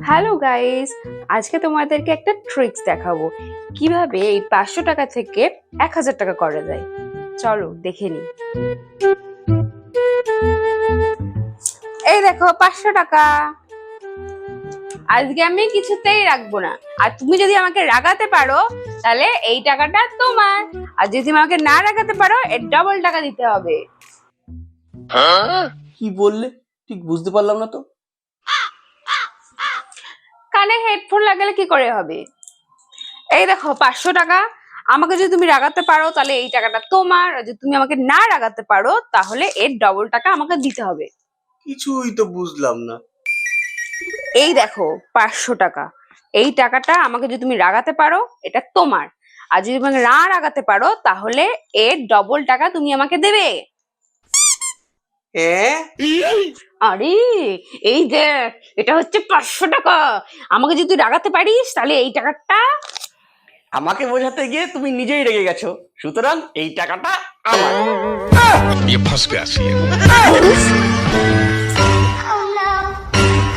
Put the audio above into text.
Hello guys, আজকে তোমাদেরকে একটা ট্রিক্স দেখাবো কিভাবে এই 500 টাকা থেকে 1000 টাকা করা যায়। চলো দেখে নি। এই দেখো 500 টাকা। আজকে আমি কিছুতেই রাখবো না, আর তুমি যদি আমাকে রাগাতে পারো তাহলে এই টাকাটা তোমার, আর যদি তুমি আমাকে না রাগাতে পারো এর ডবল টাকা দিতে হবে। কি বললে? ঠিক বুঝতে পারলাম না তো। কানে হেডফোন লাগালে কি করে হবে? এই দেখো 500 টাকা। আমাকে যদি তুমি রাগাতে পারো তাহলে এই টাকাটা তোমার, আর যদি তুমি আমাকে না রাগাতে পারো তাহলে এর ডবল টাকা আমাকে দিতে হবে। কিছুই তো বুঝলাম না। এই দেখো 500 টাকা। এই টাকাটা আমাকে যদি তুমি রাগাতে পারো এটা তোমার, আর যদি তুমি আমাকে না রাগাতে পারো তাহলে এর ডবল টাকা তুমি আমাকে দেবে। আরে এই দেখ, এটা হচ্ছে 500 টাকা। আমাকে যদি তুই রাগাতে পারিস তাহলে এই টাকাটা। আমাকে বোঝাতে গিয়ে তুমি নিজেই রেগে গেছো, সুতরাং এই টাকাটা আমার। ये फंस गया सी